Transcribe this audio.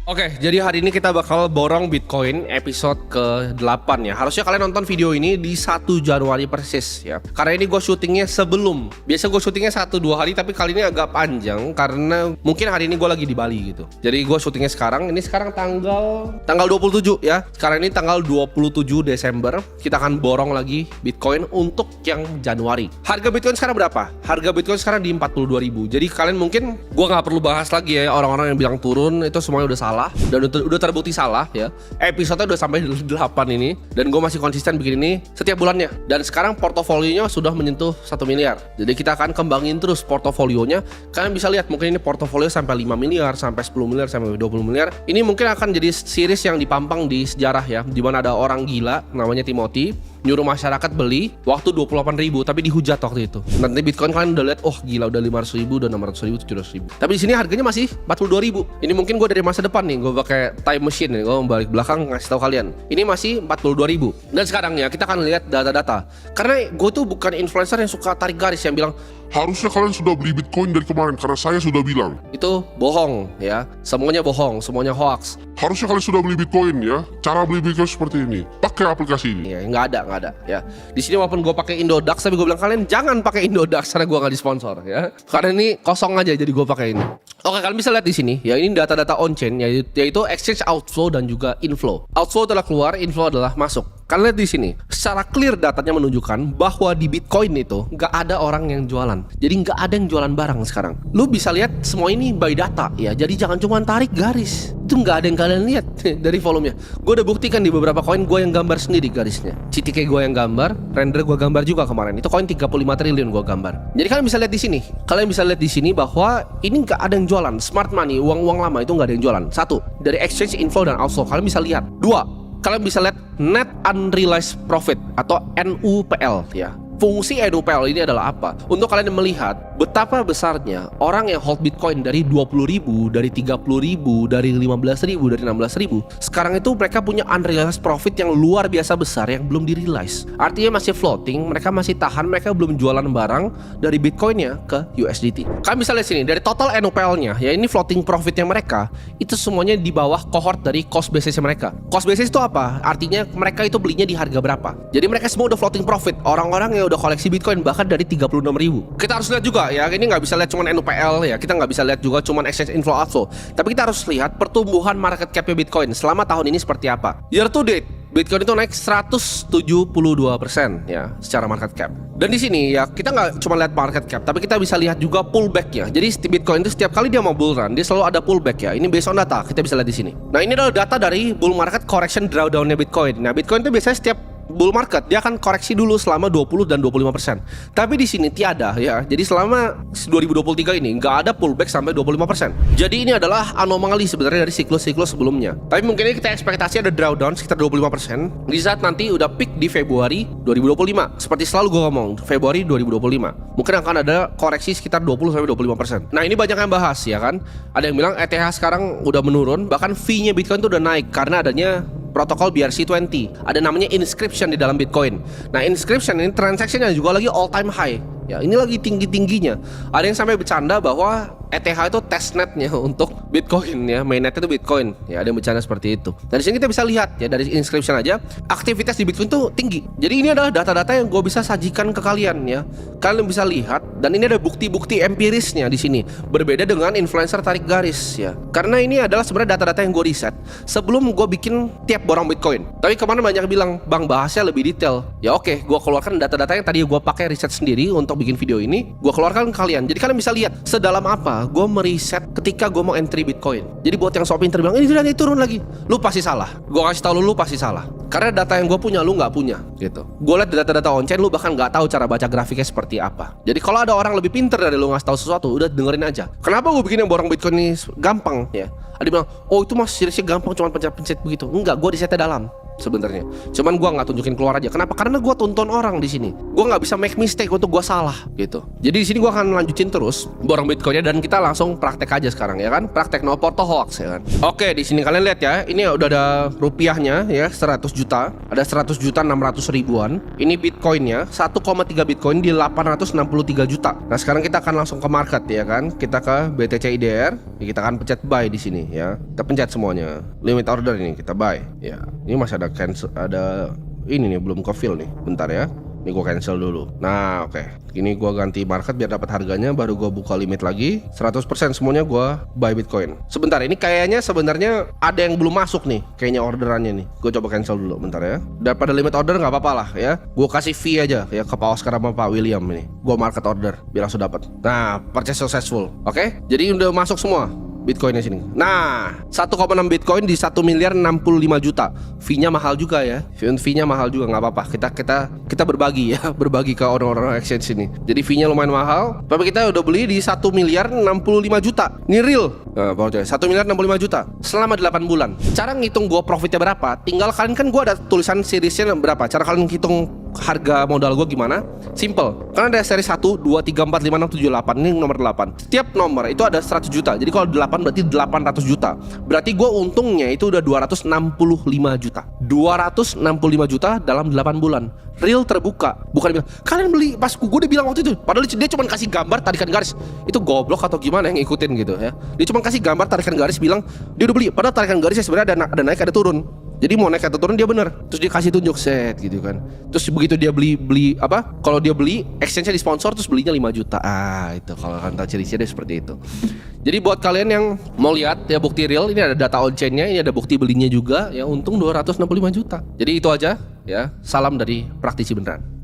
Oke, jadi hari ini kita bakal borong Bitcoin episode ke-8 ya. Harusnya kalian nonton video ini di 1 Januari persis ya. Karena ini gue syutingnya sebelum. Biasa gue syutingnya 1-2 hari, tapi kali ini agak panjang karena mungkin hari ini gue lagi di Bali gitu. Jadi gue syutingnya sekarang. Ini sekarang tanggal 27 ya. Sekarang ini tanggal 27 Desember. Kita akan borong lagi Bitcoin untuk yang Januari. Harga Bitcoin sekarang berapa? Harga Bitcoin sekarang di 42.000. Jadi kalian mungkin gue nggak perlu bahas lagi ya orang-orang yang bilang turun itu semuanya udah salah. Dan udah terbukti salah ya. Episode udah sampai 8 ini. Dan gue masih konsisten bikin ini setiap bulannya. Dan sekarang portofolionya sudah menyentuh 1 miliar. Jadi kita akan kembangin terus portofolionya. Kalian bisa lihat mungkin ini portofolio sampai 5 miliar, sampai 10 miliar, sampai 20 miliar. Ini mungkin akan jadi series yang dipampang di sejarah ya. Dimana ada orang gila namanya Timothy nyuruh masyarakat beli waktu 28.000 tapi dihujat waktu itu. Nanti Bitcoin kalian udah lihat, oh gila udah 500.000, udah 600.000, 700.000. Tapi di sini harganya masih 42.000. Ini mungkin gue dari masa depan nih, gue pakai time machine nih, gue balik belakang ngasih tahu kalian. Ini masih 42.000. Dan sekarang ya kita akan lihat data-data. Karena gue tuh bukan influencer yang suka tarik garis yang bilang harusnya kalian sudah beli Bitcoin dari kemarin karena saya sudah bilang. itu bohong ya. Semuanya bohong, semuanya hoax. Harusnya kalian sudah beli Bitcoin ya. Cara beli Bitcoin seperti ini. Pakai aplikasi ini. Ya, nggak ada ya. Di sini walaupun gue pakai Indodax, tapi gue bilang kalian jangan pakai Indodax karena gue nggak disponsor ya. Karena ini kosong aja, jadi gue pakai ini. Oke, kalian bisa lihat di sini ya, ini data-data on-chain yaitu exchange outflow dan juga inflow. Outflow adalah keluar, inflow adalah masuk. Kalian lihat di sini, secara clear datanya menunjukkan bahwa di Bitcoin itu nggak ada orang yang jualan. Jadi nggak ada yang jualan barang sekarang. Lu bisa lihat semua ini by data ya. Jadi jangan cuma tarik garis. Itu nggak ada yang kalian lihat dari volumenya. Gue udah buktikan di beberapa koin gue yang gambar sendiri garisnya. CTK gue yang gambar, render gue gambar juga kemarin. Itu koin 35 triliun gue gambar. Jadi kalian bisa lihat di sini. Kalian bisa lihat di sini bahwa ini nggak ada yang jualan. Smart money, uang-uang lama itu nggak ada yang jualan. 1, dari exchange inflow dan outflow kalian bisa lihat. 2, kalian bisa lihat net unrealized profit atau NUPL ya. Fungsi NUPL ini adalah apa? Untuk kalian melihat betapa besarnya orang yang hold Bitcoin dari 20.000, dari 30.000, dari 15.000, dari 16.000. Sekarang itu mereka punya unrealized profit yang luar biasa besar yang belum di-realize. Artinya masih floating, mereka masih tahan, mereka belum jualan barang dari Bitcoinnya ke USDT. Kalian bisa lihat sini, dari total NUPL-nya, ya ini floating profitnya mereka, itu semuanya di bawah cohort dari cost basis mereka. Cost basis itu apa? Artinya mereka itu belinya di harga berapa. Jadi mereka semua udah floating profit. Orang-orang yang udah koleksi Bitcoin bahkan dari 36.000. Kita harus lihat juga ya, ini nggak bisa lihat cuma NUPL ya, kita nggak bisa lihat juga cuma exchange inflow outflow, tapi kita harus lihat pertumbuhan market cap Bitcoin selama tahun ini seperti apa. Year to date Bitcoin itu naik 172% ya secara market cap. Dan di sini ya kita nggak cuma lihat market cap, tapi kita bisa lihat juga pullback-nya. Jadi Bitcoin itu setiap kali dia mau bull run, dia selalu ada pullback ya. Ini based on data, kita bisa lihat di sini. Nah, ini adalah data dari bull market correction drawdown-nya Bitcoin. Nah, Bitcoin itu biasanya setiap bull market dia akan koreksi dulu selama 20 dan 25%. Tapi di sini tiada ya. Jadi selama 2023 ini nggak ada pullback sampai 25%. Jadi ini adalah anomali sebenarnya dari siklus-siklus sebelumnya. Tapi mungkin ini kita ekspektasi ada drawdown sekitar 25% di saat nanti udah peak di Februari 2025. Seperti selalu gue ngomong, Februari 2025. Mungkin akan ada koreksi sekitar 20 sampai 25%. Nah, ini banyak yang bahas ya kan. Ada yang bilang ETH sekarang udah menurun, bahkan fee-nya Bitcoin tuh udah naik karena adanya protokol BRC20. Ada namanya inscription di dalam Bitcoin. Nah, inscription ini transaksinya juga lagi all time high. Ya, ini lagi tinggi-tingginya. Ada yang sampai bercanda bahwa ETH itu testnetnya untuk Bitcoin ya, mainnetnya itu Bitcoin. Ya, ada yang bercanda seperti itu. Dari sini kita bisa lihat ya, dari inscription aja aktivitas di Bitcoin itu tinggi. Jadi ini adalah data-data yang gue bisa sajikan ke kalian ya. Kalian bisa lihat dan ini ada bukti-bukti empirisnya di sini. Berbeda dengan influencer tarik garis ya. Karena ini adalah sebenarnya data-data yang gue riset sebelum gue bikin tiap borong Bitcoin. Tapi kemarin banyak yang bilang, "Bang, bahasnya lebih detail." Ya oke, gue keluarkan data-data yang tadi gue pakai riset sendiri untuk bikin video ini, gue keluarkan ke kalian. Jadi kalian bisa lihat sedalam apa gue meriset ketika gue mau entry Bitcoin. Jadi buat yang sok pinter bilang ini sudah turun lagi, lu pasti salah. Gue kasih tahu lu pasti salah. Karena data yang gue punya lu nggak punya gitu. Gue lihat data-data on-chain, lu bahkan nggak tahu cara baca grafiknya seperti apa. Jadi kalau ada orang lebih pinter dari lu ngasih tahu sesuatu, udah dengerin aja. Kenapa gue bikin yang borong Bitcoin ini gampang ya? Ada bilang, oh itu mas seriesnya gampang, cuma pencet-pencet begitu. Enggak, gue risetnya dalam sebenarnya. Cuman gue nggak tunjukin keluar aja. Kenapa? Karena gue tonton orang di sini. Gue nggak bisa make mistake untuk gue salah gitu. Jadi di sini gue akan lanjutin terus borong Bitcoinnya dan kita langsung praktek aja sekarang ya kan. Praktek no porto hoax ya kan. Oke, di sini kalian lihat ya. Ini udah ada rupiahnya ya 100 juta. Ada 100 juta 600 ribuan. Ini Bitcoinnya 1,3 Bitcoin di 863 juta. Nah sekarang kita akan langsung ke market ya kan. Kita ke BTC IDR. Kita akan pencet buy di sini ya. Kita pencet semuanya. Limit order ini kita buy. Ya, ini masih ada cancel, ada ini nih belum ke fill nih. Bentar ya. Ini gue cancel dulu. Nah oke. Ini gue ganti market biar dapat harganya. Baru gue buka limit lagi 100% semuanya gue buy Bitcoin. Sebentar, ini kayaknya sebenarnya ada yang belum masuk nih. Kayaknya orderannya nih. Gue coba cancel dulu bentar ya. Daripada limit order gak apa-apa lah ya. Gue kasih fee aja ya ke Pak Oscar sama Pak William ini. Gue market order biar langsung dapat. Nah purchase successful. Oke. Jadi udah masuk semua Bitcoinnya sini. Nah, 1,6 Bitcoin di 1 miliar 65 juta. Fee-nya mahal juga ya. Fee-nya mahal juga, nggak apa-apa. Kita berbagi ya, berbagi ke orang-orang exchange ini. Jadi fee-nya lumayan mahal. Tapi kita udah beli di 1 miliar 65 juta. Ini real. Nah, 1 miliar 65 juta selama 8 bulan. Cara ngitung gua profitnya berapa? Tinggal kalian kan gua ada tulisan seriesnya berapa. Cara kalian hitung harga modal gue gimana? Simple. Karena ada seri 1, 2, 3, 4, 5, 6, 7, 8. Ini nomor 8. Setiap nomor itu ada 100 juta. Jadi kalau 8 berarti 800 juta. Berarti gue untungnya itu udah 265 juta. 265 juta dalam 8 bulan. Real terbuka. Bukan bilang, kalian beli pas gue udah bilang waktu itu. Padahal dia cuma kasih gambar tarikan garis. Itu goblok atau gimana yang ngikutin gitu ya. Dia cuma kasih gambar tarikan garis bilang dia udah beli. Padahal tarikan garisnya sebenarnya ada naik ada turun. Jadi mau naik atau turun dia bener. Terus dia kasih tunjuk set gitu kan. Terus begitu dia beli apa? Kalau dia beli exchange-nya di sponsor terus belinya 5 juta. Ah, itu kalau kan ciri-cirinya seperti itu. Jadi buat kalian yang mau lihat ya bukti real, ini ada data on-chain-nya, ini ada bukti belinya juga ya, untung 265 juta. Jadi itu aja ya. Salam dari praktisi beneran.